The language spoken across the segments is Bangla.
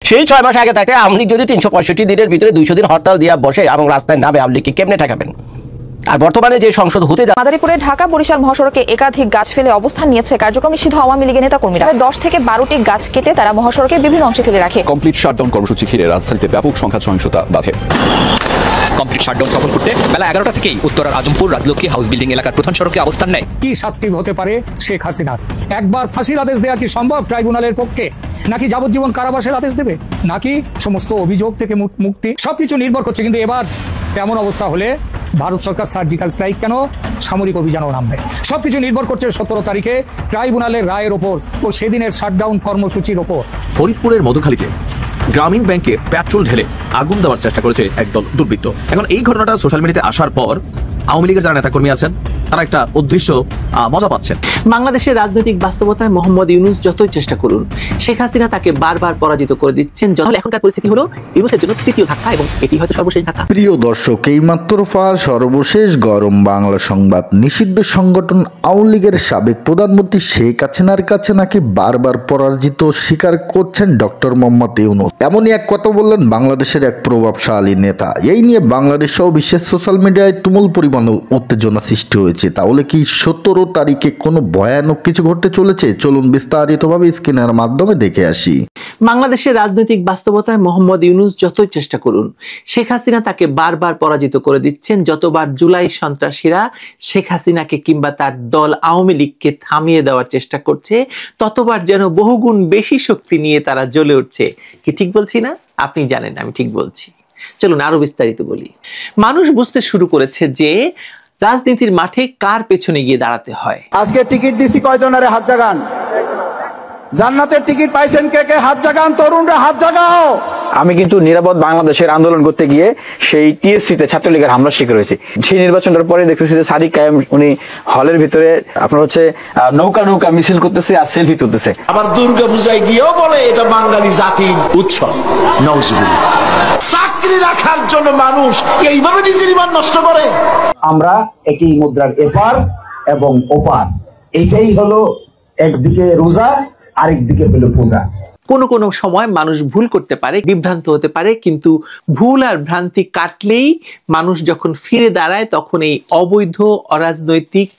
সেই 6 মাস আগে থাকে আওয়ামী লীগ যদি 365 দিনের ভিতরে 200 দিন হরতাল দিয়া বসে এবং রাস্তায় নামে, আওয়ামী লীগকে কেমনে ঠেকাবেন? আর বর্তমানে যে সংসদ হতে যাচ্ছে, মাদারীপুরে ঢাকা বরিশাল মহাসড়কে একাধিক গাছ ফেলে অবস্থান নিয়েছে কার্যক্রম নিষিদ্ধ আওয়ামী লীগের নেতা কর্মীরা। 10 থেকে 12টি গাছ কেটে তারা মহাসড়কের বিভিন্ন অংশে ফেলে রাখে। কমপ্লিট শাটডাউন কর্মসূচি ঘিরে রাজধানীতে ব্যাপক সংখ্যা সহিংসতা বাধে। কমপ্লিট শাটডাউন সফল করতে বেলা 11টা থেকেই উত্তরার আজমপুর রাজলক্ষ্মী হাউস বিল্ডিং এলাকার প্রধান সড়কে অবস্থান নেয়। কি শাস্তি হতে পারে শেখ হাসিনার? একবার ফাঁসির আদেশ দেওয়া কি সম্ভব ট্রাইব্যুনালের পক্ষে? নাকি যাবজ্জীবন কারাবাসের আদেশ দেবে? নাকি সমস্ত অভিযোগ থেকে মুক্তি? সবকিছু নির্ভর করছে। কিন্তু এবার তেমন অবস্থা হলে ভারত সরকার সার্জিক্যাল স্ট্রাইক কেন, সামরিক অভিযানও নামবে। সবকিছু নির্ভর করছে 17 তারিখে ট্রাইব্যুনালের রায়ের ওপর ও সেদিনের শাটডাউন কর্মসূচির ওপর। ফরিদপুরের মধুখালীতে গ্রামীণ ব্যাংকে পেট্রোল ঢেলে আগুন দেওয়ার চেষ্টা করেছে একদল দুর্বৃত্ত। এখন এই ঘটনাটা সোশ্যাল মিডিয়াতে আসার পর আওয়ামী লীগের যারা নেতাকর্মী আছেন তারা একটা উদ্দেশ্য মজা পাচ্ছেন। বাংলাদেশের রাজনৈতিক বাস্তবতায় মোহাম্মদ ইউনূস যতই চেষ্টা করুন, শেখ হাসিনা তাকে বারবার পরাজিত করে দিচ্ছেন। এখনকার পরিস্থিতি হলো ইউনূসের জন্য তৃতীয় ধাক্কা এবং এটি হয়তো সর্বশেষ ধাক্কা। প্রিয় দর্শক, এই মাত্র সর্বশেষ গরম বাংলা সংবাদ। নিষিদ্ধ সংগঠন আওয়ামী লীগের সাবেক প্রধানমন্ত্রী শেখ হাসিনার কাছে নাকি বারবার পরাজিত স্বীকার করছেন ডক্টর মোহাম্মদ ইউনূস। এমনই এক কথা বললেন বাংলাদেশের এক প্রভাবশালী নেতা। এই নিয়ে বাংলাদেশ সহ বিশ্বের সোশ্যাল মিডিয়ায় তুমুল পরিমাণ উত্তেজনা সৃষ্টি হয়েছে। তাহলে কি 17 তারিখে কোনো ভয়ানক কিছু ঘটতে চলেছে? চলুন বিস্তারিতভাবে স্ক্রিনের মাধ্যমে দেখে আসি। বাংলাদেশের রাজনৈতিক বাস্তবতায় মোহাম্মদ ইউনূস যতই চেষ্টা করুন, শেখ হাসিনা তাকে বারবার পরাজিত করে দিচ্ছেন। যতবার জুলাই সন্ত্রাসীরা শেখ হাসিনাকে কিংবা তার দল আওয়ামী লীগকে থামিয়ে দেওয়ার চেষ্টা করছে, ততবার যেন বহুগুণ বেশি শক্তি নিয়ে তারা জ্বলে উঠছে। কি ঠিক বলছি না? আপনি জানেন আমি ঠিক বলছি। চলুন আরো বিস্তারিত বলি। মানুষ বুঝতে শুরু করেছে যে রাজনীতির মাঠে কার পেছনে গিয়ে দাঁড়াতে হয়। আজকে টিকিট দিছি কয়জনের হাত জাগান? জান্নাতের টিকিট পাইছেন কে কে? হাত জাগান, তরুণরা হাত জাগাও। আমি কিন্তু নিরাপদ বাংলাদেশের আন্দোলন করতে গিয়ে সেই টিএসসিতে ছাত্রলীগের হামলার শিকার হয়েছি। সেই নির্বাচনটার পরে দেখতেছি যে সাদিক কায়েম উনি হলের ভিতরে আপনার হচ্ছে নৌকা নৌকা মিছিল করতেছে আর সেলফি তুলতেছে। আবার দুর্গা পূজায় গিয়েও বলে এটা বাঙালি জাতির উৎসব। নওজুবিল্লাহ। চাকরি রাখার জন্য মানুষ এইভাবে নিজের ঈমান নষ্ট করে। আমরা একই মুদ্রার এপার এবং ওপার। এটাই হলো একদিকে রোজা আরেকদিকে হলো পূজা। কোনো কোনো সময় মানুষ ভুল করতে পারে, বিভ্রান্ত হতে পারে, কিন্তু ভুল আর ভ্রান্তি কাটলেই মানুষ যখন ফিরে দাঁড়ায় তখন এই অবৈধ অরাজনৈতিক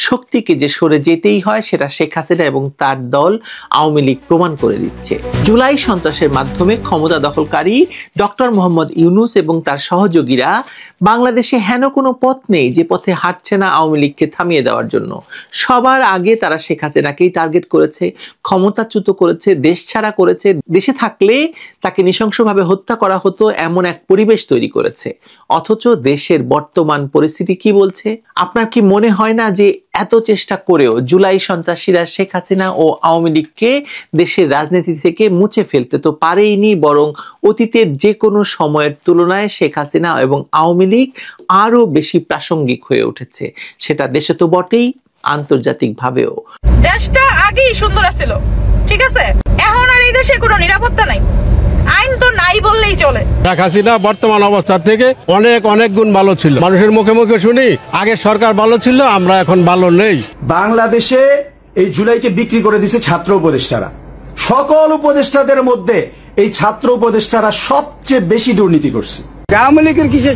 শক্তিকে যে সরে যেতেই হয় সেটা শেখ হাসিনা এবং তার দল আওয়ামী লীগ প্রমাণ করে দিচ্ছে। জুলাই সন্ত্রাসের মাধ্যমে ক্ষমতা দখলকারী ডক্টর মোহাম্মদ ইউনূস এবং তার সহযোগীরা বাংলাদেশে হেন কোনো পথ নেই যে পথে হাঁটছে না আওয়ামী লীগকে থামিয়ে দেওয়ার জন্য। সবার আগে তারা শেখ হাসিনাকেই টার্গেট করেছে, ক্ষমতাচ্যুত করেছে, দেশ ছাড়া করেছে। দেশে থাকলে তাকে নৃশংসভাবে হত্যা করা হতো এমন এক পরিবেশ তৈরি করেছে। অথচ দেশের বর্তমান পরিস্থিতি কি বলছে? আপনার কি মনে হয় না যে এত চেষ্টা করেও জুলাই সন্ত্রাসীরা শেখ হাসিনা ও আওয়ামী লীগকে দেশের রাজনীতি থেকে মুছে ফেলতে তো পারেইনি, বরং অতীতের যে কোনো সময়ের তুলনায় শেখ হাসিনা এবং আওয়ামী লীগ আরো বেশি প্রাসঙ্গিক হয়ে উঠেছে। সেটা দেশে তো বটেই, আন্তর্জাতিক ভাবেও। দেশটা আগেই সুন্দর ছিল, ঠিক আছে? এখন আর এই দেশে কোনো নিরাপত্তা নাই, আইন তো নাই বললেই চলে। শেখ হাসিনা বর্তমান অবস্থা থেকে অনেক অনেক গুণ ভালো ছিল। মানুষের মুখে মুখে শুনি আগে সরকার ভালো ছিল, আমরা এখন ভালো নেই। বাংলাদেশে এই জুলাইকে বিক্রি করে দিছে ছাত্র উপদেষ্টারা। সকল উপদেষ্টাদের মধ্যে এই ছাত্র উপদেষ্টারা সবচেয়ে বেশি দুর্নীতি করছে। আওয়ামী লীগের কিসের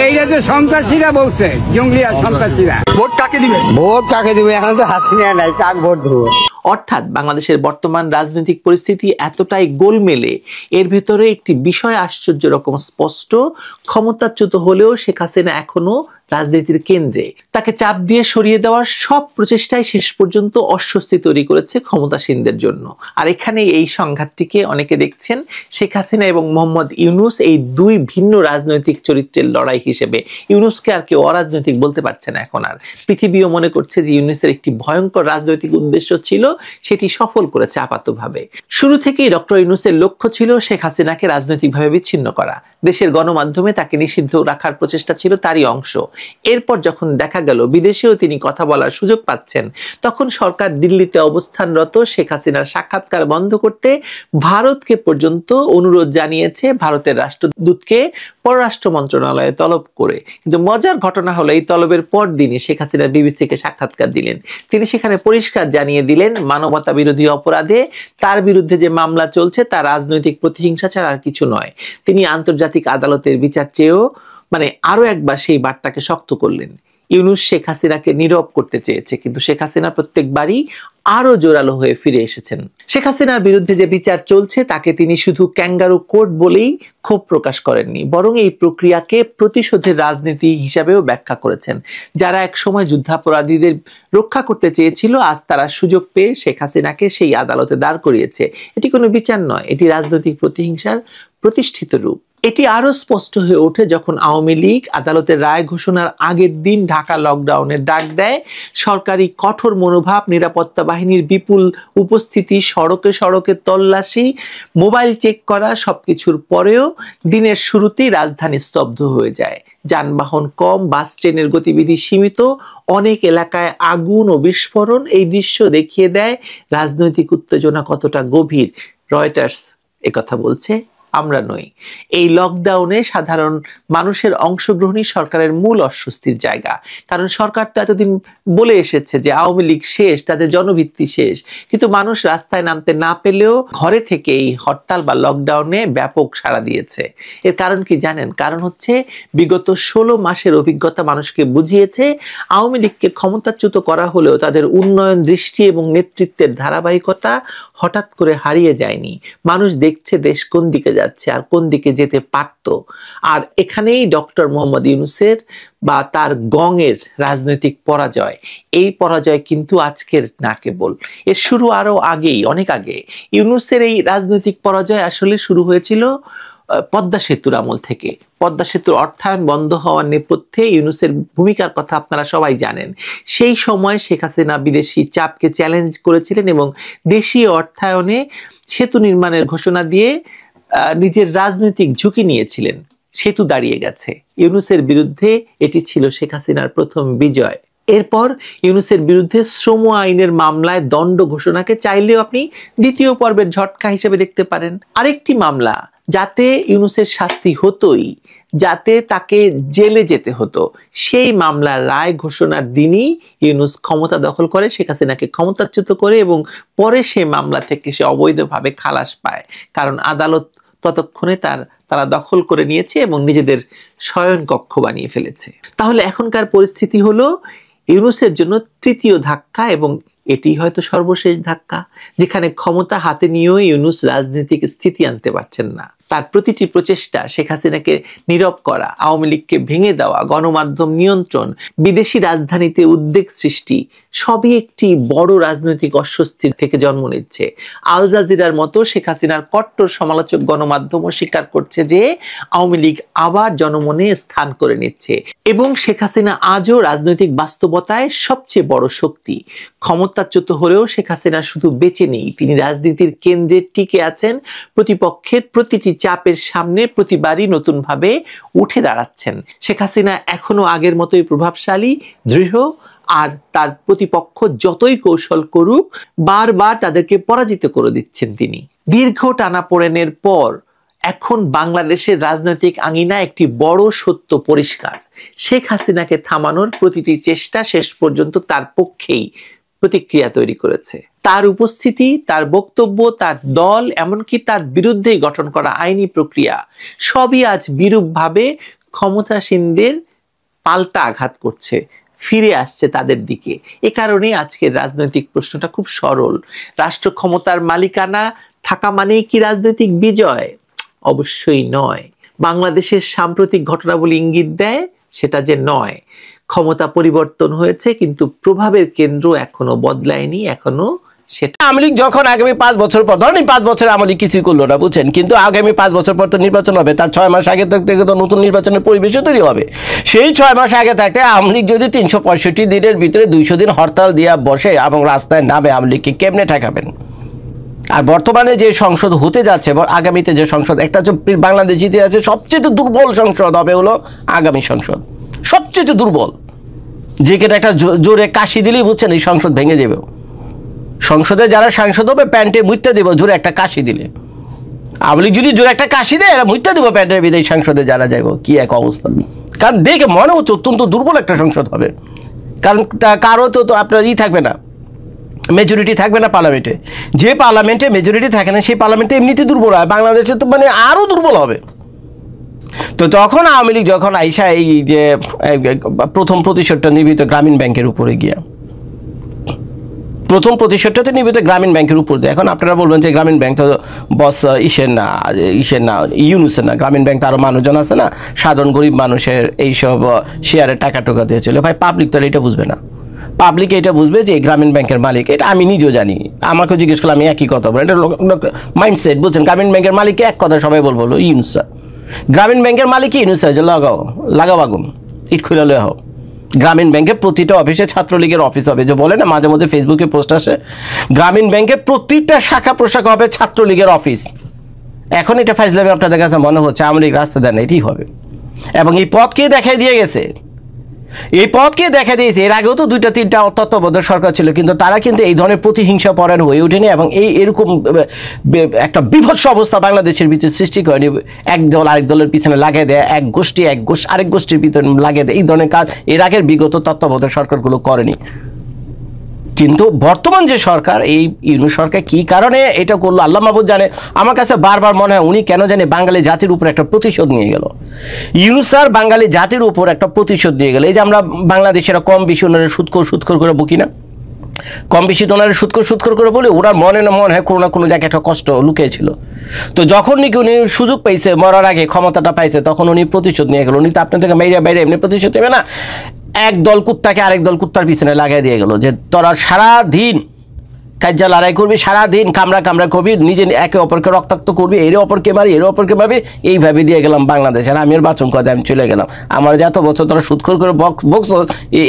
এই যে সন্ত্রাসীরা বলছে, জঙ্গলি আর সন্ত্রাসীরা। ভোট কাকে দিবে? ভোট কাকে দিবে? এখন তো হাসিনা নাই, কাক ভোট দেবো? অর্থাৎ বাংলাদেশের বর্তমান রাজনৈতিক পরিস্থিতি এতটাই গোলমেলে, এর ভিতরে একটি বিষয় আশ্চর্য রকম স্পষ্ট। ক্ষমতাচ্যুত হলেও শেখ হাসিনা এখনো রাজনীতির কেন্দ্রে। তাকে চাপ দিয়ে সরিয়ে দেওয়ার সব প্রচেষ্টাই শেষ পর্যন্ত অস্বস্তি তৈরি করেছে ক্ষমতাসীনদের জন্য। আর এখানে এই সংঘাতটিকে অনেকে দেখছেন শেখ হাসিনা এবং মোহাম্মদ ইউনূস এই দুই ভিন্ন রাজনৈতিক চরিত্রের লড়াই হিসেবে। ইউনূসকে আর কেউ অরাজনৈতিক বলতে পারছে না এখন আর। পৃথিবীও মনে করছে যে ইউনূসের একটি ভয়ঙ্কর রাজনৈতিক উদ্দেশ্য ছিল, সেটি সফল করেছে আপাতভাবে। শুরু থেকেই ডক্টর ইউনূসের লক্ষ্য ছিল শেখ হাসিনাকে রাজনৈতিকভাবে বিচ্ছিন্ন করা। দেশের গণমাধ্যমে তাকে নিষিদ্ধ রাখার প্রচেষ্টা ছিল তারই অংশ। এরপর যখন দেখা গেল বিদেশেও তিনি কথা বলার সুযোগ পাচ্ছেন, তখন সরকার দিল্লিতে অবস্থানরত শেখ হাসিনার সাক্ষাৎকার বন্ধ করতে ভারতকে পর্যন্ত অনুরোধ জানিয়েছে, ভারতের রাষ্ট্রদূতকে পররাষ্ট্র মন্ত্রণালয়ে তলব করে। কিন্তু মজার ঘটনা হলো এই তলবের পর দিনই শেখ হাসিনা বিবিসিকে সাক্ষাৎকার দিলেন। তিনি সেখানে পরিষ্কার জানিয়ে দিলেন মানবতা বিরোধী অপরাধে তার বিরুদ্ধে যে মামলা চলছে তা রাজনৈতিক প্রতিহিংসা ছাড়া আর কিছু নয়। তিনি আন্তর্জাতিক আদালতের বিচার চেয়েও আরো একবার সেই বার্তাকে শক্ত করলেন। ইউনূস শেখ হাসিনাকে নীরব করতে চেয়েছে, কিন্তু শেখ হাসিনা প্রত্যেকবারই আরো জোরালো হয়ে ফিরে এসেছেন। শেখ হাসিনার বিরুদ্ধে যে বিচার চলছে তাকে তিনি শুধু ক্যাঙ্গারু কোর্ট বলেই ক্ষোভ প্রকাশ করেননি, বরং এই প্রক্রিয়াকে প্রতিশোধের রাজনীতি হিসাবেও ব্যাখ্যা করেছেন। যারা এক সময় যুদ্ধাপরাধীদের রক্ষা করতে চেয়েছিল, আজ তারা সুযোগ পেয়ে শেখ হাসিনাকে সেই আদালতে দাঁড় করিয়েছে। এটি কোনো বিচার নয়, এটি রাজনৈতিক প্রতিহিংসার প্রতিষ্ঠিত রূপ। এটি আরো স্পষ্ট হয়ে ওঠে যখন আওয়ামী লীগ আদালতের রায় ঘোষণার আগের দিন ঢাকা লকডাউনের ডাক দেয়। সরকারি কঠোর মনোভাব, নিরাপত্তা বাহিনীর বিপুল উপস্থিতি, সড়কে সড়কে তল্লাশি, মোবাইল চেক করা, সবকিছুর পরেও দিনের শুরুতেই রাজধানী স্তব্ধ হয়ে যায়। যানবাহন কম, বাস ট্রেনের গতিবিধি সীমিত, অনেক এলাকায় আগুন ও বিস্ফোরণ। এই দৃশ্য দেখিয়ে দেয় রাজনৈতিক উত্তেজনা কতটা গভীর। রয়টার্স একথা বলছে, আমরা নই। এই লকডাউনে সাধারণ মানুষের অংশগ্রহণই সরকারের মূল অস্বস্তির জায়গা। কারণ সরকার তো এতদিন বলে এসেছে যে আওয়ামী লীগ শেষ, তাদের জনভিত্তি শেষ, কিন্তু মানুষ রাস্তায় নামতে না পেলেও ঘরে থেকে এই হরতাল বা লকডাউনে ব্যাপক সাড়া দিয়েছে। এর কারণ কি জানেন? কারণ হচ্ছে বিগত 16 মাসের অভিজ্ঞতা মানুষকে বুঝিয়েছে আওয়ামী লীগকে ক্ষমতাচ্যুত করা হলেও তাদের উন্নয়ন দৃষ্টি এবং নেতৃত্বের ধারাবাহিকতা হঠাৎ করে হারিয়ে যায়নি। মানুষ দেখছে দেশ কোন দিকে যাচ্ছে আর কোন দিকে যেতে পারত। আর এখানেই ডক্টর মোহাম্মদ ইউনূসের বা তার গঙের রাজনৈতিক পরাজয়, এই পরাজয় কিন্তু আজকের না কেবল, এর শুরু আরো আগেই, অনেক আগে। ইউনূসের এই রাজনৈতিক পরাজয় আসলে শুরু হয়েছিল পদ্মা সেতুর আমল থেকে। পদ্মা সেতুর অর্থায়ন বন্ধ হওয়ার নেপথ্যে ইউনূসের ভূমিকার কথা আপনারা সবাই জানেন। সেই সময় শেখ হাসিনা বিদেশি চাপকে চ্যালেঞ্জ করেছিলেন এবং দেশীয় অর্থায়নে সেতু নির্মাণের ঘোষণা দিয়ে নিজের রাজনৈতিক ঝুঁকি নিয়েছিলেন। সেতু দাঁড়িয়ে গেছে। ইউনূসের বিরুদ্ধে এটি ছিল শেখ হাসিনার প্রথম বিজয়। এরপর ইউনূসের বিরুদ্ধে শ্রম আইনের মামলায় দণ্ড ঘোষণাকে চাইলেও আপনি দ্বিতীয় পর্বের ঝটকা হিসেবে দেখতে পারেন। আরেকটি মামলা যাতে ইউনূসের শাস্তি হতোই, যাতে তাকে জেলে যেতে হতো, সেই মামলার রায় ঘোষণার দিনই ইউনূস ক্ষমতা দখল করে, শেখ হাসিনাকে ক্ষমতাচ্যুত করে এবং পরে সেই মামলা থেকে সে অবৈধভাবে খালাস পায়। কারণ আদালত ততক্ষণে তারা দখল করে নিয়েছে এবং নিজেদের শয়নকক্ষ বানিয়ে ফেলেছে। তাহলে এখনকার পরিস্থিতি হলো ইউনূসের জন্য তৃতীয় ধাক্কা, এবং এটি হয়তো সর্বশেষ ধাক্কা, যেখানে ক্ষমতা হাতে নিয়েও ইউনূস রাজনৈতিক স্থিতি আনতে পারছেন না। তার প্রতিটি প্রচেষ্টা শেখ হাসিনাকে নীরব করা, আওয়ামী লীগকে ভেঙে দেওয়া, গণমাধ্যম নিয়ন্ত্রণ, বিদেশি রাজধানীতে উদ্বেগ সৃষ্টি, সবই একটি বড় রাজনৈতিক অস্বস্তির থেকে জন্ম নিচ্ছে। আল জাজিরার মতো শেখ হাসিনার কট্টর সমালোচক গণমাধ্যমও স্বীকার করছে যে আওয়ামী লীগ আবার জনমনে স্থান করে নিচ্ছে এবং শেখ হাসিনা আজও রাজনৈতিক বাস্তবতায় সবচেয়ে বড় শক্তি। ক্ষমতাচ্যুত হলেও শেখ হাসিনা শুধু বেঁচে নেই, তিনি রাজনীতির কেন্দ্রে টিকে আছেন। প্রতিপক্ষের প্রতিটি চাপের সামনে প্রতিবারই নতুন ভাবে উঠে দাঁড়াচ্ছেন। শেখ হাসিনা এখনো আগের মতোই প্রভাবশালী, দৃঢ়, আর তার প্রতিপক্ষ যতই কৌশল করুক বারবার তাদেরকে পরাজিত করে দিচ্ছেন তিনি। দীর্ঘ টানাপোড়েনের পর এখন বাংলাদেশের রাজনৈতিক আঙিনা একটি বড় সত্য পরিষ্কার। শেখ হাসিনাকে থামানোর প্রতিটি চেষ্টা শেষ পর্যন্ত তার পক্ষেই প্রতিক্রিয়া তৈরি করেছে। তার উপস্থিতি, তার বক্তব্য, তার দল, এমনকি তার বিরুদ্ধে গঠন করা আইনি প্রক্রিয়া সবই আজ বিরূপভাবে ক্ষমতাসীনদের পাল্টা আঘাত করছে, ফিরে আসছে তাদের দিকে। এ কারণে আজকের রাজনৈতিক প্রশ্নটা খুব সরল। রাষ্ট্র ক্ষমতার মালিকানা থাকা মানেই কি রাজনৈতিক বিজয়? অবশ্যই নয়। বাংলাদেশের সাম্প্রতিক ঘটনাবলী ইঙ্গিত দেয় সেটা যে নয়। ক্ষমতা পরিবর্তন হয়েছে কিন্তু প্রভাবের কেন্দ্র এখনো বদলায়নি, এখনো সেটা। আওয়ামী লীগ যখন আগামী 5 বছর পর, ধরেন 5 বছরে আওয়ামী লীগ কিছুই করলো না, বুঝছেন, কিন্তু আগামী 5 বছর পর তো নির্বাচন হবে, তার 6 মাস আগে থেকে তো নতুন নির্বাচনের পরিবেশও তৈরি হবে। সেই 6 মাস আগে থাকতে আওয়ামী লীগ যদি 365 দিনের ভিতরে 200 দিন হরতাল দিয়া বসে এবং রাস্তায় নামে, আওয়ামী লীগকে কেমনে ঠেকাবেন? আর বর্তমানে যে সংসদ হতে যাচ্ছে আগামীতে যে সংসদ, একটা বাংলাদেশ জিতে আছে সবচেয়ে দুর্বল সংসদ হবে হলো আগামী সংসদ, সবচেয়ে দুর্বল, যেখানে একটা জোরে কাশি দিলেই বুঝছেন এই সংসদ ভেঙে যাবে। সংসদে যারা সাংসদ হবে প্যান্টে মুইত্যা দেব জোরে একটা কাশি দিলে, আওয়ামী যদি জোরে একটা কাশি দেয় এরা মুইত্যা দেবো প্যান্টের বিদেশ সংসদে যারা যাইব, কি এক অবস্থা। কারণ দেখে মনে হচ্ছে অত্যন্ত দুর্বল একটা সংসদ হবে, কারণ কারো তো আপনার থাকবে না, মেজরিটি থাকবে না পার্লামেন্টে, যে পার্লামেন্টে মেজরিটি থাকে না সেই পার্লামেন্টে এমনিতে দুর্বল হয়, বাংলাদেশে তো মানে আরও দুর্বল হবে। তো তখন আওয়ামী লীগ যখন আইসা এই যে প্রথম প্রতিশোধটা নির্মিত গ্রামীণ ব্যাংকের উপরে গিয়া, প্রথম প্রতিশোধটাতে নির্মিত গ্রামীণ ব্যাংকের উপর দিয়ে, এখন আপনারা বলবেন যে গ্রামীণ ব্যাংক তো বস ইসের না ইউনুসের না, গ্রামীণ ব্যাংক তো আরও মানুষজন আছে না, সাধারণ গরিব মানুষের এইসব শেয়ারের টাকা টোকা দিয়েছিল। ভাই পাবলিক তো এটা বুঝবে না, পাবলিক এটা বুঝবে যে গ্রামীণ ব্যাংকের মালিক, এটা আমি নিজেও জানি, আমাকে জিজ্ঞেস করলে আমি একই কথা বলবো, এটা মাইন্ডসেট বুঝছেন। গ্রামীণ ব্যাংকের মালিককে এক কথা সবাই বলবো ইউনুস স্যার, গ্রামীণ ব্যাংকের মালিক ইউনুস স্যার, যে লাগাও আগুন ইট খুলে লয়ে হোক। গ্রামীণ ব্যাংকের প্রতিটা অফিসে ছাত্রলীগের অফিস হবে, যে বলে না মাঝে মধ্যে ফেসবুকে পোস্ট আসে, গ্রামীণ ব্যাংকের প্রতিটা শাখা প্রশাখা হবে ছাত্রলীগের অফিস। এখন এটা ফাইজলামে আপনাদের কাছে মনে হচ্ছে আওয়ামী লীগ রাস্তা দেন, এটাই হবে। এবং এই পথকে দেখাই দিয়ে গেছে, এই পথকে দেখা দিয়েছে। এর আগেও তো 2-3টা তত্ত্বাবধায়ক সরকার ছিল, কিন্তু তারা কিন্তু এই ধরনের প্রতিহিংসা পরায়ণ হয়ে ওঠেনি এবং এরকম একটা বিভৎস অবস্থা বাংলাদেশের ভিতরে সৃষ্টি করেনি। এক দল আরেক দলের পিছনে লাগিয়ে দেয়, এক গোষ্ঠী আরেক গোষ্ঠীর ভিতরে লাগিয়ে দেয়, এই ধরনের কাজ এর আগের বিগত তত্ত্বাবধায়ক সরকারগুলো করেনি। কিন্তু বর্তমান যে সরকার, এই ইউনুস সরকার কি কারণে এটা করলো আল্লাহ মাহবুব জানে। আমার কাছে বারবার মনে হয় উনি কেন জানে বাঙালি জাতির উপর একটা প্রতিশোধ নিয়ে গেল। ইউনুস স্যার বাঙালি জাতির উপর একটা প্রতিশোধ নিয়ে গেল। এই যে আমরা বাংলাদেশের কম বেশি ওনারা সুৎখোর করে বকি না, কম বেশি তো ওনারা সুৎখোর করে বলে, ওনার মনে হয় কোনো না কোনো জায়গায় একটা কষ্ট লুকিয়েছিল। তো যখন নাকি উনি সুযোগ পাইছে, মরার আগে ক্ষমতাটা পাইছে, তখন উনি প্রতিশোধ নিয়ে গেল। উনি তো আপনার থেকে বাইরে এমনি প্রতিশোধ নেবে না, এক দল কুত্তাকে আরেক দল কুত্তার পিছনে লাগিয়ে দিয়ে গেল, যে তোরা সারাদিন কাজ্জা লড়াই করবি, সারাদিন কামড়া করবি, নিজে একে অপরকে রক্তাক্ত করবি, এর অপরকে মারবি, এইভাবে দিয়ে গেলাম বাংলাদেশ। আর আমি আর বাঁচন কথা আমি চলে গেলাম, আমার যত বছর তোরা সুৎখোর করে বকছ,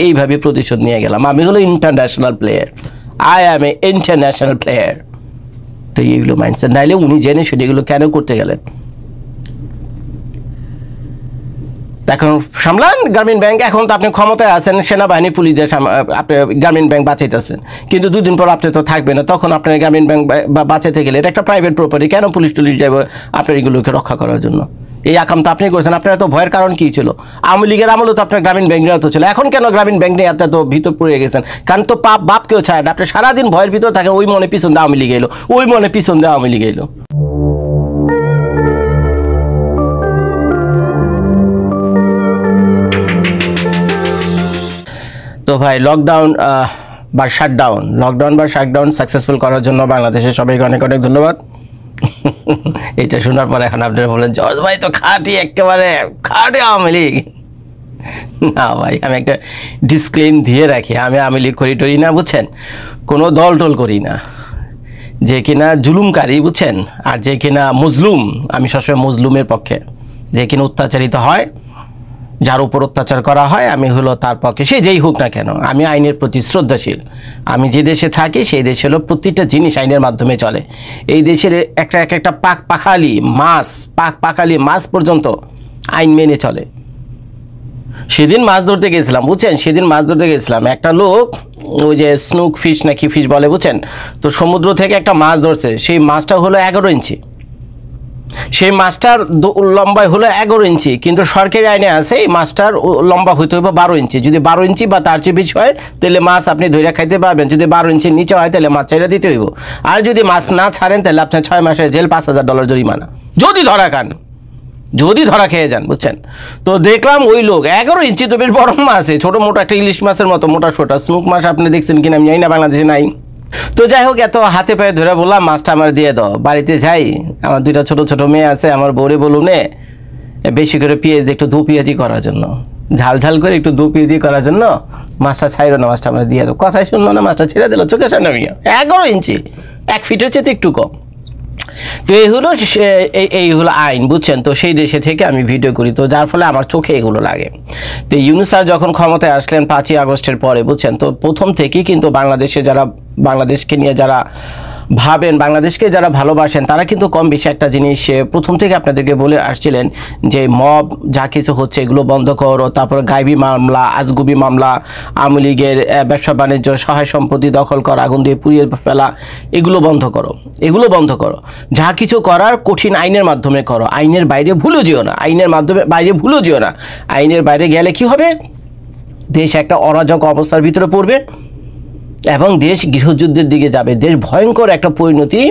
এইভাবে প্রতিশোধ নিয়ে গেলাম। আমি হলো international player, I am A international player. তো এইগুলো মাইন্ডসেট, নাইলে উনি জেনে শুনে এগুলো কেন করতে গেলেন? এখন সামলান গ্রামীণ ব্যাংক, এখন তো আপনি ক্ষমতায় আছেন, সেনাবাহিনী পুলিশ দিয়ে আপনি গ্রামীণ ব্যাংক বাঁচাইতেছেন, কিন্তু 2 দিন পর আপনি তো থাকবেন না, তখন আপনার গ্রামীণ ব্যাংক বাঁচাইতে গেলে এটা একটা প্রাইভেট প্রপার্টি, কেন পুলিশ যাবে আপনার এগুলোকে রক্ষা করার জন্য? এই আকাম তো আপনি করেছেন। আপনার এত ভয়ের কারণ কি ছিল? আওয়ামী লীগের আমলে তো আপনার গ্রামীণ ব্যাংক নিয়ে ছিল, এখন কেন গ্রামীণ ব্যাংক নিয়ে আপনার তো ভিতর পড়ে গেছেন? কারণ তো বাপ কেউ ছাড়েন, আপনি সারাদিন ভয়ের ভিতর থাকেন, ওই মনে পিছন দিয়ে আওয়ামী লীগ এলো, ওই মনে পিছন দিয়ে আওয়ামী লীগ এলো। তো ভাই লকডাউন বা শাটডাউন সাকসেসফুল করার জন্য বাংলাদেশের সবাইকে অনেক ধন্যবাদ। এটা শোনার পর এখন আপনারা বলেন জর্জ ভাই তো একেবারে খাটে আওয়ামী লীগ। না ভাই, আমি একটা ডিসক্লেম দিয়ে রাখি, আমি আওয়ামী লীগ করি না, বুঝছেন, কোনো দল টল করি না। যে কিনা জুলুমকারী, বুঝছেন, আর যে কিনা মজলুম, আমি সবসময় মজলুমের পক্ষে। যে কিনা অত্যাচারিত হয়, যার উপর অত্যাচার করা হয়, আমি হলো তার পক্ষে, সে যেই হোক না কেন। আমি আইনের প্রতি শ্রদ্ধাশীল। আমি যে দেশে থাকি সেই দেশে হলো প্রতিটা জিনিস আইনের মাধ্যমে চলে। এই দেশের একটা পাখালি মাছ পর্যন্ত আইন মেনে চলে। সেদিন মাছ ধরতে গেছিলাম, বুঝছেন, একটা লোক ওই যে স্নুক ফিশ নাকি ফিশ বলে, বুঝছেন, তো সমুদ্র থেকে একটা মাছ ধরছে, সেই মাছটা হলো 11 ইঞ্চি, সেই মাছটার লম্বায় হলো 11 ইঞ্চি, কিন্তু সরকারি আইনে আছে এই মাছটার লম্বা হইতে হবে 12 ইঞ্চি। যদি 12 ইঞ্চি বা তার চেয়ে বেশি হয় তাহলে মাছ আপনি ধরে খাইতে পারবেন, যদি 12 ইঞ্চির নিচে হয় তাহলে মাছ ছেড়ে দিতে হইব। আর যদি মাছ না ছাড়েন তাহলে আপনার 6 মাসের জেল, $5000 জরিমানা, যদি ধরা খেয়ে যান, বুঝছেন। তো দেখলাম ওই লোক 11 ইঞ্চি, তো বেশ বড় মাছ, ছোট মোটা একটা ইলিশ মাছের মতো মোটা সোটা। স্নুক মাছ আপনি দেখছেন কিনা আমি জানি না, বাংলাদেশে নাই। তো যাই হোক, এত হাতে পায়ে ধরে বললাম মাছটা আমার দিয়ে দাও, বাড়িতে যাই, আমার 2টা ছোট মেয়ে আছে, আমার বউরে বলুন বেশি করে পেঁয়াজ একটু দু পেঁয়াজি করার জন্য, ঝাল করে একটু দু পেঁয়াজি করার জন্য, মাছটা ছাইরো না, মাছটা আমার দিয়ে দাও। কথাই শুনলো না, মাছটা ছেড়ে দিল চোখের সামনে। 11 ইঞ্চি, 1 ফিটের চেয়ে একটু কম। তো এই হলো আইন, বুঝছেন। তো সেই দেশে থেকে আমি ভিডিও করি, তো যার ফলে আমার চোখে এগুলো লাগে। তো ইউনুস স্যার যখন ক্ষমতায় আসলেন 5ই আগস্টের পরে, বুঝছেন, তো প্রথম থেকেই কিন্তু বাংলাদেশকে নিয়ে যারা ভাবেন, বাংলাদেশকে যারা ভালোবাসেন তারা কিন্তু কম বেশি একটা জিনিস প্রথম থেকে আপনাদেরকে বলে আসছিলেন যে মব যা কিছু হচ্ছে এগুলো বন্ধ করো, তারপর গাইবি মামলা, আজগুবি মামলা, আওয়ামী লীগের ব্যবসা বাণিজ্য, সহায় সম্পত্তি দখল করা, আগুন দিয়ে পুড়িয়ে ফেলা, এগুলো বন্ধ করো, এগুলো বন্ধ করো। যা কিছু করার কঠিন আইনের মাধ্যমে করো, আইনের বাইরে ভুলেও যেও না, আইনের মাধ্যমে বাইরে ভুলেও যেও না। আইনের বাইরে গেলে কি হবে, দেশ একটা অরাজক অবস্থার ভিতরে পড়বে এবং দেশ গৃহযুদ্ধের দিকে যাবে, দেশ ভয়ঙ্কর একটা পরিণতি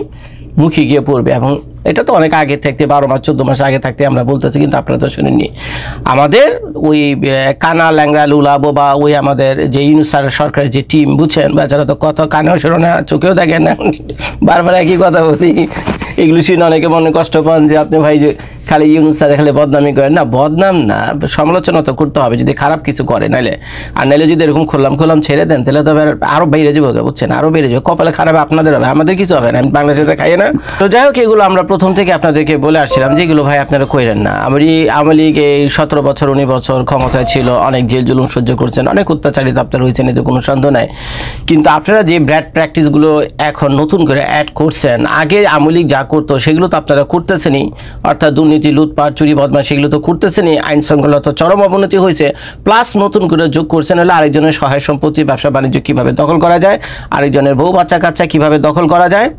মুখে গিয়ে পড়বে। এবং এটা তো অনেক আগে থাকতে 12 মাস 14 মাস আগে থাকতে আমরা বলতেছি, কিন্তু আপনারা তো শুনেননি। আমাদের ওই কানা ল্যাংরা লুলা বোবা ওই আমাদের যে ইউনূস সরকারের যে টিম, বুঝছেন, বেচারা তো কত কানেও শোনো না, চোখেও দেখেন না, বারবার একই কথা বলি। এগুলো শুনে অনেকে মনে কষ্ট পান যে আপনি ভাই যে খালি ইউনূস স্যার খালি বদনামি করেন। না, বদনাম না, সমালোচনা তো করতে হবে যদি খারাপ কিছু করে, নাইলে যদি এরকম খোলাম ছেড়ে দেন তাহলে তো আরো বেড়ে যাবো, বুঝছেন, আরো বেড়ে যাবে। কপালে খারাপ আপনাদের হবে, আমাদের কিছু হবে না, আমি বাংলাদেশে খাই না। তো যাই হোক, এগুলো আমরা প্রথম থেকে আপনাদেরকে বলে আসছিলাম যে এগুলো ভাই আপনারা কইরেন না। আওয়ামী লীগ এই 17 বছর 19 বছর ক্ষমতায় ছিল, অনেক জেল জুলুম সহ্য করছেন, অনেক অত্যাচারিত আপনারা হয়েছেন, এতে কোনো সন্দেহ নাই। কিন্তু আপনারা যে ব্যাড প্র্যাকটিসগুলো এখন নতুন করে অ্যাড করছেন, আগে আওয়ামী লীগ যা করতো সেগুলো তো আপনারা করতেছেনই, অর্থাৎ দুর্নীতি, লুটপাট, চুরি, বদমাশ, সেগুলো তো করতেছেনই। আইন শৃঙ্খলা তো চরম অবনতি হয়েছে, প্লাস নতুন করে যোগ করছেন হলে আরেকজনের সহায় সম্পত্তি, ব্যবসা বাণিজ্য কীভাবে দখল করা যায়, আরেকজনের বউ বাচ্চা কাচ্চা কীভাবে দখল করা যায়,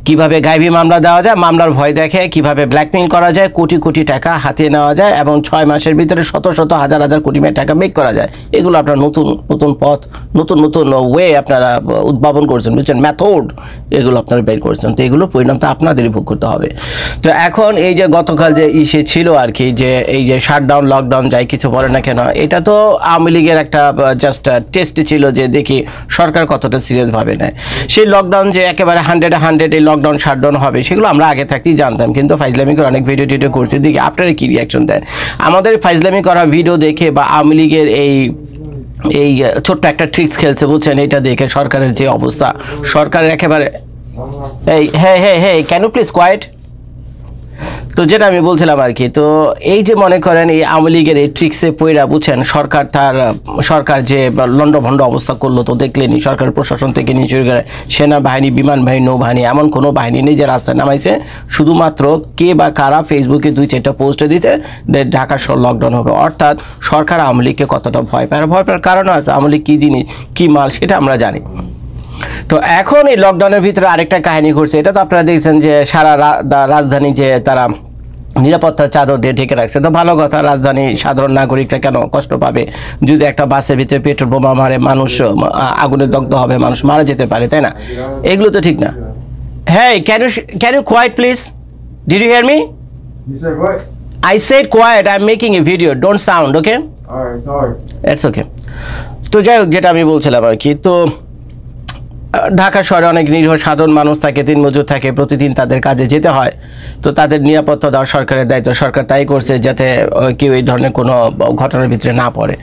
কিভাবে গাইবি মামলা দেওয়া যায়, মামলার ভয় দেখে কিভাবে ব্ল্যাকমেইল করা যায়, কোটি কোটি টাকা হাতিয়ে নেওয়া যায় এবং 6 মাসের ভিতরে শত শত হাজার হাজার কোটি টাকা মেক করা যায়। এগুলো আপনার নতুন নতুন পথ, নতুন নতুন ওয়ে আপনারা উদ্ভাবন করছেন, বুঝছেন, মেথড এগুলো আপনারা বের করছেন। তো এগুলো পরিণাম তো আপনাদেরই ভোগ করতে হবে। তো এখন এই যে গতকাল যে ইসে ছিল আর কি, যে এই যে শাটডাউন লকডাউন যাই কিছু বলে না কেন, এটা তো আওয়ামী লীগের একটা জাস্ট টেস্ট ছিল যে দেখি সরকার কতটা সিরিয়াস ভাবে নেয়। সেই লকডাউন যে একেবারে 100 এই লকডাউন শাটডাউন হবে সেগুলো আমরা আগে থাকতেই জানতাম, কিন্তু ফাইজলামি করে অনেক ভিডিও টিডিও করছি, দেখি আপনারা কি রিয়াকশন দেন। আমাদের ফাইজলামি করা ভিডিও দেখে বা আওয়ামী লীগের এই ছোট্ট একটা ট্রিক্স খেলছে, বুঝছেন, এটা দেখে সরকারের যে অবস্থা, সরকারের একেবারে এই হ্যাঁ ক্যান ইউ প্লিজ কোয়াইট। তো যেটা আমি বলছিলাম আর কি, তো এই যে মনে করেন এই আওয়ামী লীগের এই ট্রিক্সে পইরা, বুঝছেন, সরকার যে লন্ডভন্ড অবস্থা করলো তো দেখলেনি। সরকারের প্রশাসন থেকে নিয়ে শুরু করে সেনাবাহিনী, বিমান বাহিনী, নৌবাহিনী, এমন কোনো বাহিনী নেই যে রাস্তায় নামাইছে, শুধুমাত্র কে বা কারা ফেসবুকে 2-4টা পোস্টে দিয়েছে ঢাকা শহর লকডাউন হবে। অর্থাৎ সরকার আওয়ামী লীগকে কতটা ভয় পায়, ভয় পাওয়ার কারণও আছে, আওয়ামী লীগ কী জিনিস কী মাল সেটা আমরা জানি। তো এখন এই লকডাউনের ভিতরে আরেকটা কাহিনী ঘটছে, এটা তো আপনারা দেখছেন যে সারা রাজধানী যে তারা নিরাপত্তার চাদর দিয়ে ঢেকে রাখছে। তো ভালো কথা, রাজধানী সাধারণ নাগরিকরা কেন কষ্ট পাবে? যদি একটা বাসের ভিতরে পেট্রোল বোমা মারে, মানুষ আগুনে দগ্ধ হবে, মানুষ মারা যেতে পারে, তাই না? এগুলো তো ঠিক না। হ্যাঁ, can you quiet please? Did you hear me? I said quiet, I'm making a video, don't sound, okay? It's okay. তো যাই হোক, যেটা আমি বলছিলাম আর কি, তো ঢাকা শহরে অনেক নিরীহ সাধারণ মানুষ থাকে, দিনমজুর থাকে, প্রতিদিন তাদের কাজে যেতে হয়। তো তাদের নিরাপত্তা দেওয়া সরকারের দায়িত্ব, সরকার তাই করছে যাতে কেউ এই ধরনের কোনো ঘটনার ভিতরে না পড়ে।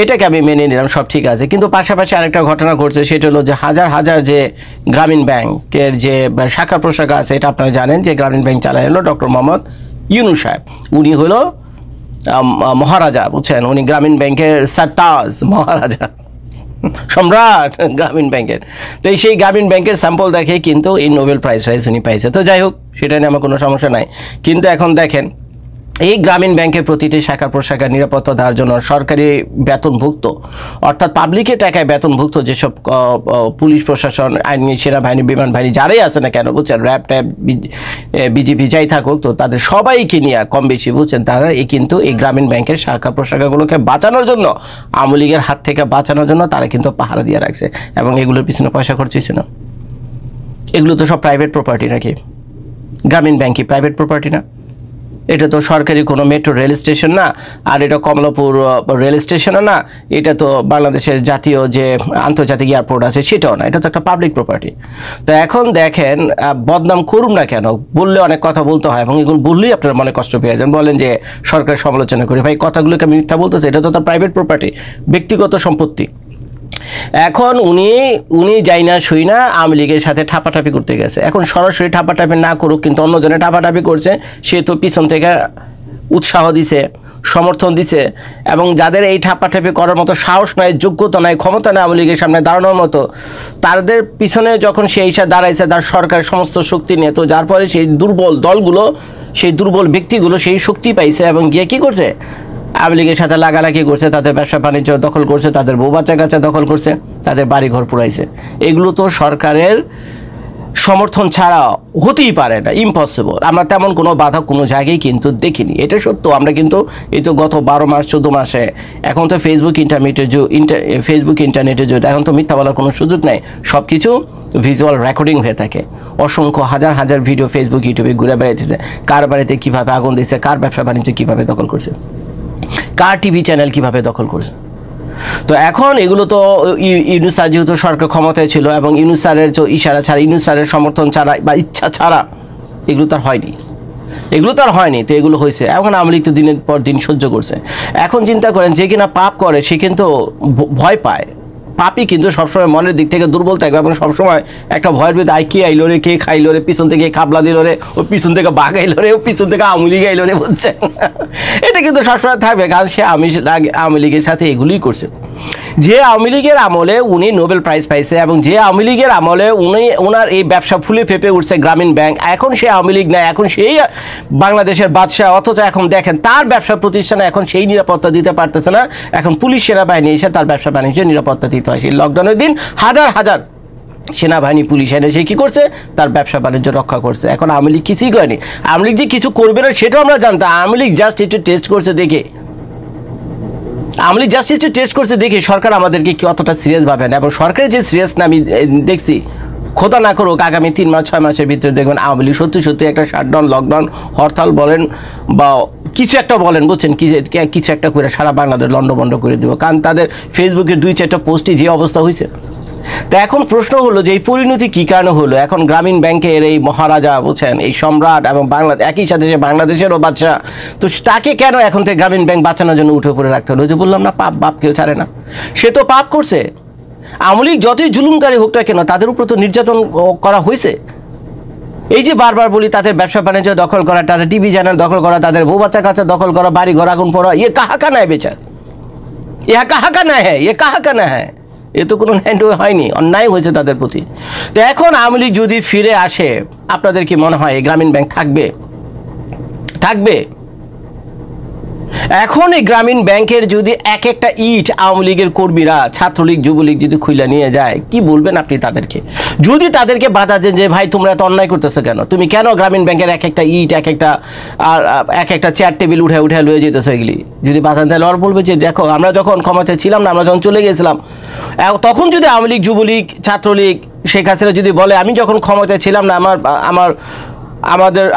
এটাকে আমি মেনে নিলাম, সব ঠিক আছে। কিন্তু পাশাপাশি আরেকটা ঘটনা ঘটছে, সেটা হলো যে হাজার হাজার যে গ্রামীণ ব্যাংকের যে শাখা প্রশাখা আছে, এটা আপনারা জানেন যে গ্রামীণ ব্যাংক চালায় হলো ডক্টর মোহাম্মদ ইউনূস সাহেব। উনি হলো মহারাজা, বুঝছেন, উনি গ্রামীণ ব্যাংকের সারতাজ, মহারাজা, সম্রাট গ্রামীণ ব্যাংকের। তো সেই গ্রামীণ ব্যাংকের স্যাম্পল দেখে কিন্তু এই নোবেল প্রাইজ উনি পাইছে। তো যাই হোক, সেটা নিয়ে আমার কোনো সমস্যা নাই। কিন্তু এখন দেখেন, এই গ্রামীণ ব্যাংকের প্রতিটি শাখা প্রশাখার নিরাপত্তা দেওয়ার জন্য সরকারি বেতনভুক্ত, অর্থাৎ পাবলিকের টাকায় বেতনভুক্ত যেসব পুলিশ প্রশাসন, আইনি, সেনাবাহিনী, বিমান বাহিনী যারাই আছে না কেন, বুঝছেন, র্যাব ট্যাব, বিজেপি যাই থাকুক, তো তাদের সবাইকে নিয়ে কম বেশি, বুঝছেন, তারা কিন্তু এই গ্রামীণ ব্যাংকের শাখা প্রশাখাগুলোকে বাঁচানোর জন্য, আওয়ামী লীগের হাত থেকে বাঁচানোর জন্য তারা কিন্তু পাহারা দিয়ে রাখছে। এবং এগুলোর পিছনে পয়সা খরচ হয়েছে না? এগুলো তো সব প্রাইভেট প্রপার্টি নাকি? গ্রামীণ ব্যাংক কি প্রাইভেট প্রপার্টি না? এটা তো সরকারি কোনো মেট্রো রেল স্টেশন না, আর এটা কমলাপুর রেল স্টেশনও না, এটা তো বাংলাদেশের জাতীয় যে আন্তর্জাতিক এয়ারপোর্ট আছে সেটাও না, এটা তো একটা পাবলিক প্রপার্টি। তো এখন দেখেন, বদনাম করুন না কেন, বললে অনেক কথা বলতে হয় এবং এগুলো বললেই আপনারা মনে কষ্ট পেয়ে যান, বলেন যে সরকার সমালোচনা করি। ভাই, কথাগুলোকে আমি মিথ্যা বলতেছি? এটা তো তার প্রাইভেট প্রপার্টি, ব্যক্তিগত সম্পত্তি। এখন উনি যাই না শুই না আওয়ামী লীগের সাথে ঠাপাঠাপি করতে গেছে। এখন সরাসরি ঠাপাঠাপি না করুক, কিন্তু অন্যজনে ঠাপাঠাপি করছে, সে তো পিছন থেকে উৎসাহ দিছে, সমর্থন দিছে এবং যাদের এই ঠাপ্পাঠাপি করার মতো সাহস নাই, যোগ্যতা নাই, ক্ষমতা নাই আওয়ামী লীগের সামনে দাঁড়ানোর মতো, তাদের পিছনে যখন সে এসে দাঁড়াইছে তার সরকারের সমস্ত শক্তি নিয়ে, তো যার পরে সেই দুর্বল দলগুলো, সেই দুর্বল ব্যক্তিগুলো সেই শক্তি পাইছে এবং গিয়ে কী করছে, আওয়ামী লীগের সাথে লাগালাগি করছে, তাদের ব্যবসা বাণিজ্য দখল করছে, তাদের বউ বাচ্চা কাচ্চা দখল করছে, তাদের বাড়িঘর পুরাইছে। এগুলো তো সরকারের সমর্থন ছাড়া হতেই পারে না, ইম্পসিবল। আমরা তেমন কোনো বাধা কোনো জায়গায় কিন্তু দেখিনি, এটা সত্য। আমরা কিন্তু এই তো গত 12 মাস 14 মাসে, এখন তো ফেসবুক ইন্টারনেটের যুগ, এখন তো মিথ্যা বলার কোনো সুযোগ নাই, সব কিছু ভিজুয়াল রেকর্ডিং হয়ে থাকে। অসংখ্য হাজার হাজার ভিডিও ফেসবুক ইউটিউবে ঘুরে বেড়াইতেছে, কার বাড়িতে কীভাবে আগুন দিয়েছে, কার ব্যবসা বাণিজ্য কীভাবে দখল করছে, কার টিভি চ্যানেল কীভাবে দখল করছে। তো এখন এগুলো তো ইউনূস স্যার যেহেতু সরকার ক্ষমতায় ছিল এবং ইউনূস স্যারের যে ইশারা ছাড়া, ইউনূস স্যারের সমর্থন ছাড়া বা ইচ্ছা ছাড়া এগুলো তার হয়নি, তো এগুলো হয়েছে। এখন আওয়ামী লীগ তো দিনের পর দিন সহ্য করছে। এখন চিন্তা করেন, যে কিনা পাপ করে সে কিন্তু ভয় পায়। পাপই কিন্তু সবসময় মনের দিক থেকে দুর্বল থাকবে এবং সবসময় একটা ভয়ের ভিতরে কে আইলো রে, কে খাইলো রে, পিছন থেকে খাবলা দিল রে, ও পিছন থেকে বাঘ আইলো রে, ও পিছন থেকে আওয়ামী লীগ আইলো রে, বলছে। এটা কিন্তু সবসময় থাকবে, কারণ সে আওয়ামী লীগের সাথে এগুলোই করছে। যে আওয়ামী লীগের আমলে উনি নোবেল প্রাইজ পাইছে এবং যে আওয়ামী লীগের আমলে ওনার এই ব্যবসা ফুলে ফেপে উঠছে গ্রামীণ ব্যাংক, এখন সে আওয়ামী লীগ না, এখন সেই বাংলাদেশের বাদশাহ। অথচ এখন দেখেন তার ব্যবসা প্রতিষ্ঠানে এখন সেই নিরাপত্তা দিতে পারতেছে না, এখন পুলিশ সেনাবাহিনী এসে তার ব্যবসা বাণিজ্যের নিরাপত্তা দিতে হয়। সেই লকডাউনের দিন হাজার হাজার সেনাবাহিনী পুলিশ এনে সে কী করছে, তার ব্যবসা বাণিজ্য রক্ষা করছে। এখন আওয়ামী লীগ কিছুই করেনি। আওয়ামী লীগ যে কিছু করবে না সেটাও আমরা জানতাম। আওয়ামী লীগ জাস্ট একটু টেস্ট করছে দেখে, দেখি সরকার আমাদেরকে কি অতটা সিরিয়াস ভাবেন, এবং সরকারের যে সিরিয়াস না আমি দেখছি, খোদা না করুক আগামী 3 মাস 6 মাসের ভিতরে দেখবেন আওয়ামী লীগ সত্যি একটা শাটডাউন, লকডাউন, হরতাল বলেন বা কিছু একটা বলেন, বুঝছেন, কিছু একটা করে সারা বাংলাদেশ লন্ডভন্ড করে দেবো। কারণ তাদের ফেসবুকে 2-4টা পোস্টে যে অবস্থা হয়েছে। তো এখন প্রশ্ন হলো যে এই পরিণতি কী কারণে হলো। এখন গ্রামীণ ব্যাংকের এই মহারাজা, বুঝছেন, এই সম্রাট এবং একই সাথে যে বাংলাদেশেরও বাদশা, তো তাকে কেন এখন থেকে গ্রামীণ ব্যাংক বাঁচানোর জন্য উঠে পড়ে রাখতে হলো? যে বললাম না, বাপ কেউ ছাড়ে না, সে তো পাপ করছে। আওয়ামী লীগ যতই জুলুমকারী হোক না কেন, তাদের উপর তো নির্যাতন করা হয়েছে। এই যে বারবার বলি, তাদের ব্যবসা বাণিজ্য দখল করা, তাদের টিভি চ্যানেল দখল করা, তাদের বউ বাচ্চা কাচ্চা দখল করা, বাড়ি ঘর আগুন পড়া, ইয়ে কাহা কা নাই বেচার, ইহা কাহা কা না হ্যাঁ, ইয়ে কাহা কা না হ্যাঁ, এ তো কোনো ন্যায় হয়নি, অন্যায় হয়েছে তাদের প্রতি। তো এখন আওয়ামী লীগ যদি ফিরে আসে, আপনাদের কি মনে হয় এই গ্রামীণ ব্যাংক থাকবে? এখন এই গ্রামীণ ব্যাংকের যদি একটা ইট আওয়ামী লীগের কর্মীরা, ছাত্রলীগ, যুবলীগ যদি খুইলা নিয়ে যায়, কি বলবেন আপনি তাদেরকে? যদি তাদেরকে বাধা দেন যে ভাই তোমরা এত অন্যায় করতেছো কেন, তুমি কেন গ্রামীণ ব্যাংকের একটা ইট, এক একটা চেয়ার টেবিল উঠে লয়ে যেতেছো, এগুলি যদি বাধা দেন, আর বলবে যে দেখো আমরা যখন ক্ষমতায় ছিলাম না, আমরা যখন চলে গেছিলাম, তখন যদি আওয়ামী লীগ, যুবলীগ, ছাত্রলীগ, শেখ হাসিনা যদি বলে আমি যখন ক্ষমতায় ছিলাম না,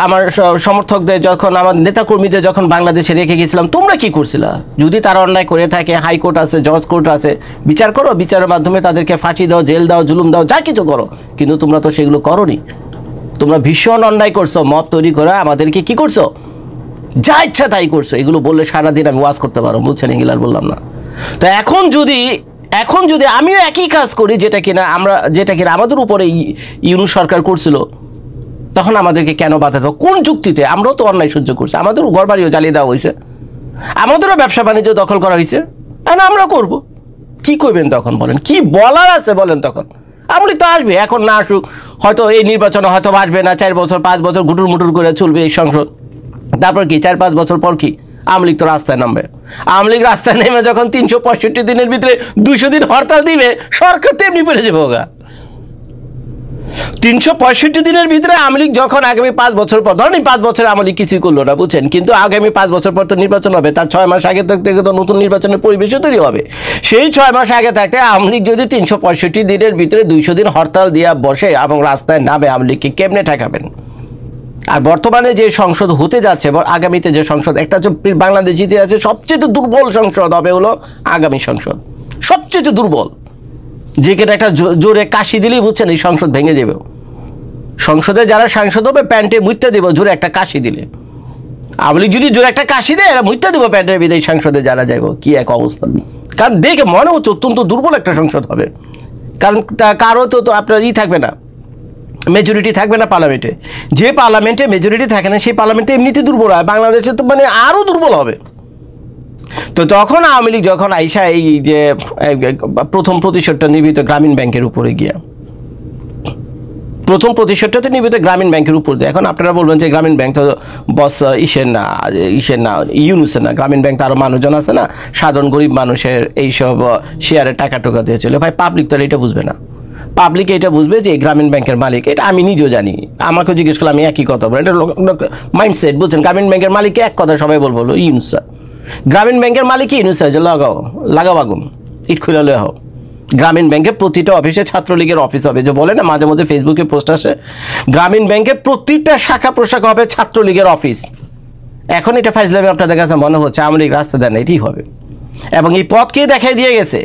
আমার সমর্থকদের যখন, আমার নেতাকর্মীদের যখন বাংলাদেশে রেখে গেছিলাম, তোমরা কি করছিলা? যদি তারা অন্যায় করে থাকে, হাইকোর্ট আছে, জজ কোর্ট আছে, বিচার করো, বিচারের মাধ্যমে তাদেরকে ফাঁসি দাও, জেল দাও, জুলুম দাও, যা কিছু করো। কিন্তু তোমরা তো সেগুলো করোনি। তোমরা ভীষণ অন্যায় করছো, মব তৈরি করে আমাদেরকে কি করছো, যা ইচ্ছা তাই করছো। এগুলো বললে সারাদিন আমি ওয়াজ করতে পারো, বুঝছেন, এগুলো আর বললাম না। তো এখন যদি আমিও একই কাজ করি, যেটা কিনা আমাদের উপরে ইউনূস সরকার করছিল, তখন আমাদেরকে কেন বাধা দেবো? কোন যুক্তিতে? আমরাও তো অন্যায় সহ্য করছি, আমাদেরও ঘর বাড়িও জ্বালিয়ে দেওয়া হয়েছে, আমাদেরও ব্যবসা বাণিজ্য দখল করা হয়েছে, আমরা করব। কি করবেন তখন? বলেন, কি বলার আছে বলেন? তখন আওয়ামী লীগ তো আসবে, এখন না আসুক, হয়তো এই নির্বাচনে হয়তো আসবে না, 4 বছর 5 বছর গুটুর মুটুর করে চলবে এই সংসদ। তারপর কি 4-5 বছর পর কি আওয়ামী লীগ তো রাস্তায় নামবে। আওয়ামী লীগ রাস্তায় নেমে যখন 365 দিনের ভিতরে 200 দিন হরতাল দিবে, সরকার তো এমনি পেরে যাবে। 365 দিনের ভিতরে আওয়ামী লীগ যখন আগামী 5 বছর পর, ধরেন 5 বছরে আওয়ামী লীগ কিছুই করলো না, বুঝছেন, কিন্তু আগামী 5 বছর পর তো নির্বাচন হবে, তার 6 মাস আগে থেকে তো নতুন নির্বাচনের পরিবেশও তৈরি হবে। সেই 6 মাস আগে থাকতে আওয়ামী লীগ যদি 365 দিনের ভিতরে 200 দিন হরতাল দিয়া বসে এবং রাস্তায় নামে, আওয়ামী লীগকে কেমনে ঠেকাবেন? আর বর্তমানে যে সংসদ হতে যাচ্ছে, আগামীতে যে সংসদ, একটা বাংলাদেশ ইতিহাসে সবচেয়ে দুর্বল সংসদ হবে হলো আগামী সংসদ, সবচেয়ে দুর্বল। যে কেটে একটা জোরে কাশি দিলেই, বুঝছেন, এই সংসদ ভেঙে যাবে। সংসদে যারা সাংসদ হবে প্যান্টে মুইতে দেব জোরে একটা কাশি দিলে। আওয়ামী লীগ যদি জোরে একটা কাশি দেয়, এরা মুইতে দেবো প্যান্টের বিদেশ সংসদে যারা যাইব। কি এক অবস্থা! কারণ দেখে মনে হচ্ছে অত্যন্ত দুর্বল একটা সংসদ হবে। কারণ কারো তো আপনার থাকবে না, মেজরিটি থাকবে না পার্লামেন্টে। যে পার্লামেন্টে মেজরিটি থাকে না, সেই পার্লামেন্টে এমনিতে দুর্বল হয়। বাংলাদেশে তো মানে আরও দুর্বল হবে। তো তখন আওয়ামী লীগ যখন আইসা এই যে প্রথম প্রতিশোধটা নিবিত গ্রামীণ ব্যাংকের উপরে গিয়া, প্রথম প্রতিশোধটাতে নিবিত গ্রামীণ ব্যাংকের উপর দিয়ে। এখন আপনারা বলবেন যে গ্রামীণ ব্যাংক তো বস ইসের না ইউনুসের না, গ্রামীণ ব্যাংক তো আরো মানুষজন আছে না, সাধারণ গরিব মানুষের এইসব শেয়ারের টাকা টোকা দিয়ে চলে। ভাই পাবলিক তো এটা বুঝবে না, পাবলিক এটা বুঝবে যে গ্রামীণ ব্যাংকের মালিক, এটা আমি নিজেও জানি, আমাকে জিজ্ঞেস করলে আমি একই কথা বলি, এটা মাইন্ডসেট বুঝছেন। গ্রামীণ ব্যাংকের মালিককে এক কথা সবাই বলবো ইউনুস স্যার, গ্রামীণ ব্যাংকের মালিক ইউনুস স্যার, যে লাগাও আগুন ইট খুলে লয়ে হোক। গ্রামীণ ব্যাংকের প্রতিটা অফিসে ছাত্রলীগের অফিস হবে, যে বলে না মাঝে মধ্যে ফেসবুকে পোস্ট আসে, গ্রামীণ ব্যাংকের প্রতিটা শাখা প্রশাখা হবে ছাত্রলীগের অফিস। এখন এটা ফাইজলামে আপনাদের কাছে মনে হচ্ছে আওয়ামী লীগ রাস্তা দেন, এটাই হবে। এবং এই পথকে দেখাই দিয়ে গেছে,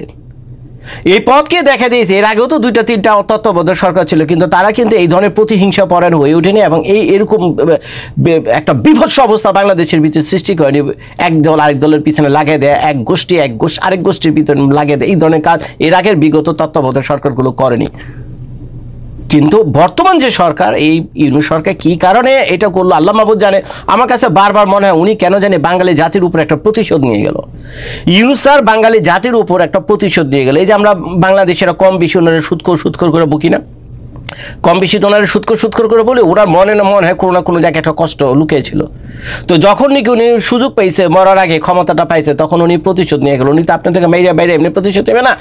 এই পথকে দেখা দিয়েছে। এর আগেও তো 2-3টা তত্ত্বাবধায়ক সরকার ছিল, কিন্তু তারা কিন্তু এই ধরনের প্রতিহিংসা পরায়ণ হয়ে ওঠেনি এবং এরকম একটা বিভৎস অবস্থা বাংলাদেশের ভিতরে সৃষ্টি করেনি। এক দল আরেক দলের পিছনে লাগিয়ে দেয়, এক গোষ্ঠী আরেক গোষ্ঠীর ভিতরে লাগিয়ে দেয়, এই ধরনের কাজ এর আগের বিগত তত্ত্বাবধায়ক সরকারগুলো করেনি। কিন্তু বর্তমান যে সরকার, এই ইউনুস সরকার কি কারণে এটা করলো আল্লাহ মাহবুব জানে। আমার কাছে বারবার মনে হয় উনি কেন জানে বাঙালি জাতির উপর একটা প্রতিশোধ নিয়ে গেল। ইউনুস স্যার বাঙালি জাতির উপর একটা প্রতিশোধ নিয়ে গেল। এই যে আমরা বাংলাদেশের কম বেশি ওনারা সুৎখোর করে বকি না, কম বেশি তো ওনারা সুৎখোর করে বলে, ওরা মনে হয় কোনো না কোনো জায়গায় একটা কষ্ট লুকিয়েছিল। তো যখন নাকি উনি সুযোগ পাইছে, মরার আগে ক্ষমতাটা পাইছে, তখন উনি প্রতিশোধ নিয়ে গেল। উনি তো আপনার থেকে বাইরে এমনি প্রতিশোধ নেবে না,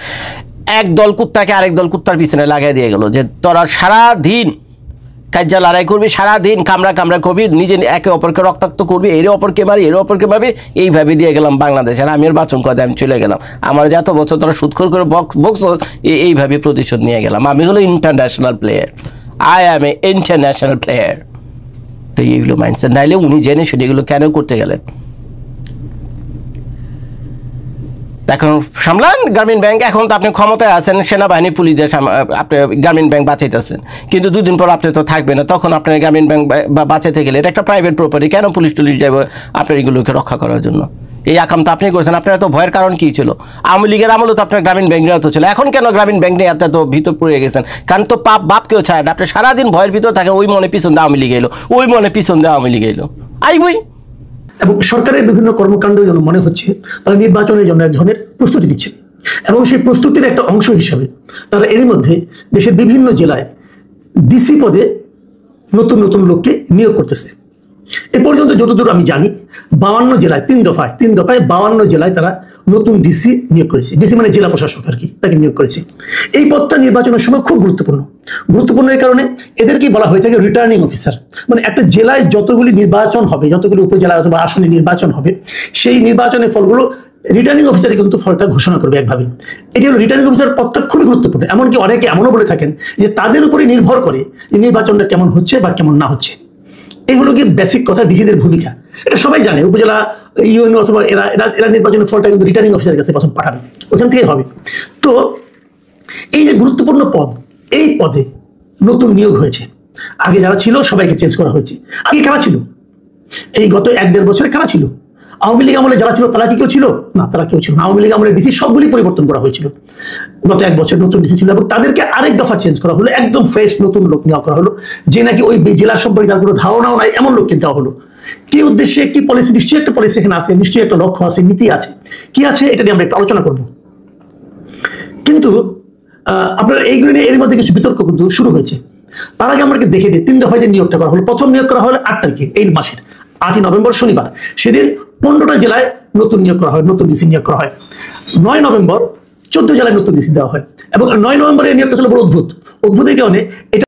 এক দল কুত্তাকে আরেক দল কুত্তার পিছনে লাগিয়ে দিয়ে গেল, যে তোরা সারাদিন কাজ্জা লড়াই করবি, সারাদিন কামড়া করবি, নিজে একে অপরকে রক্তাক্ত করবি, এর অপরকে মারবি, এইভাবে দিয়ে গেলাম বাংলাদেশ। আর আমি এর বাচন কথা আমি চলে গেলাম, আমার যত বছর তোরা সুৎখোর করে বকছ, এইভাবে প্রতিশোধ নিয়ে গেলাম। আমি হলো international player, I am A international player. তো এইগুলো মাইন্ডসেট, নাইলে উনি জেনে শুনে এগুলো কেন করতে গেলেন? এখন সামলান গ্রামীণ ব্যাংক, এখন তো আপনি ক্ষমতায় আছেন, সেনাবাহিনী পুলিশ দিয়ে আপনি গ্রামীণ ব্যাংক বাঁচাইতেছেন, কিন্তু 2 দিন পর আপনি তো থাকবেন না, তখন আপনার গ্রামীণ ব্যাংক বাঁচাইতে গেলে এটা একটা প্রাইভেট প্রপার্টি, কেন পুলিশ টুলিশ যাবে আপনার এগুলোকে রক্ষা করার জন্য? এই আকাম তো আপনি করেছেন। আপনার তো ভয়ের কারণ কি ছিল? আওয়ামী লীগের আমলে তো আপনার গ্রামীণ ব্যাংক নিয়ে তো ছিল, এখন কেন গ্রামীণ ব্যাংক নিয়ে আপনি তো ভিতর পড়ে গেছেন? কারণ তো বাপকেও ছাড়েন, আপনি সারাদিন ভয়ের ভিতর থাকেন, ওই মনে পিছন দিয়ে আওয়ামী লীগ এলো, ওই মনে পিছন দিয়ে আওয়ামী লীগ এলো, আইবই। এবং সরকারের বিভিন্ন কর্মকাণ্ড যেন মনে হচ্ছে তারা নির্বাচনের জন্য এক ধরনের প্রস্তুতি নিচ্ছে, এবং সেই প্রস্তুতির একটা অংশ হিসাবে তারা এর মধ্যে দেশের বিভিন্ন জেলায় ডিসি পদে নতুন নতুন লোককে নিয়োগ করতেছে। এ পর্যন্ত যতদূর আমি জানি 52 জেলায় 3 দফায় 52 জেলায় তারা নতুন ডিসি নিয়োগ করেছে। ডিসি মানে জেলা প্রশাসক আর কি, তাকে নিয়োগ করেছে। এই পদটা নির্বাচনের সময় খুব গুরুত্বপূর্ণ এই কারণে এদেরকেই বলা হয়ে থাকে রিটার্নিং অফিসার। মানে একটা জেলায় যতগুলি নির্বাচন হবে, যতগুলি উপজেলা অথবা আসনে নির্বাচন হবে, সেই নির্বাচনের ফলগুলো রিটার্নিং অফিসারই কিন্তু ফলটা ঘোষণা করবে একভাবে। এটি হলো রিটার্নিং অফিসার পদটা খুবই গুরুত্বপূর্ণ। এমনকি অনেকে এমনও বলে থাকেন যে তাদের উপরে নির্ভর করে যে নির্বাচনটা কেমন হচ্ছে বা কেমন না হচ্ছে। এগুলো কি বেসিক কথা, ডিসিদের ভূমিকা এটা সবাই জানে। উপজেলা ইউএনও অথবা এরা নির্বাচনের ফলটা কিন্তু রিটার্নিং অফিসারের কাছে প্রথম পাঠাবে, ওখান থেকেই হবে। তো এই যে গুরুত্বপূর্ণ পদ, এই পদে নতুন নিয়োগ হয়েছে। আগে যারা ছিল সবাইকে চেঞ্জ করা হয়েছে। আগে কারা ছিল? এই গত 1-1.5 বছরে কারা ছিল? আওয়ামী লীগ আমলে যারা ছিল তারা কি কেউ ছিল? না, তারা কেউ ছিল না। আওয়ামী লীগ আমলে ডিসি সবগুলি পরিবর্তন করা হয়েছিল। গত 1 বছর নতুন ডিসি ছিল এবং তাদেরকে আরেক দফা চেঞ্জ করা হলো, একদম ফ্রেশ নতুন লোক নেওয়া করা হলো, যে নাকি ওই জেলা সম্পর্কে তার কোনো ধারণাও নাই এমন লোককে দেওয়া হলো। কি উদ্দেশ্যে, কি পলিসি? নিশ্চয়ই একটা পলিসি এখানে আছে, নিশ্চয়ই একটা লক্ষ্য আছে, নীতি আছে। কি আছে এটা নিয়ে আমরা একটু আলোচনা করব। কিন্তু আপনারা এইগুলো নিয়ে এর মধ্যে কিছু বিতর্ক কিন্তু শুরু হয়েছে। তার আগে আমাকে দেখে দিই 3 দফায় যে নিয়োগটা করা হলো। প্রথম নিয়োগ করা হলো 8 তারিখে, এই মাসের 8ই নভেম্বর শনিবার। সেদিন 15টা জেলায় নতুন নিয়োগ করা হয়, নতুন ডিসি নিয়োগ করা হয়। 9 নভেম্বর 14 জেলায় নতুন ডিসি দেওয়া হয়। এবং 9 নভেম্বরের নিয়োগটা ছিল বড় অদ্ভুত এই কারণে এটা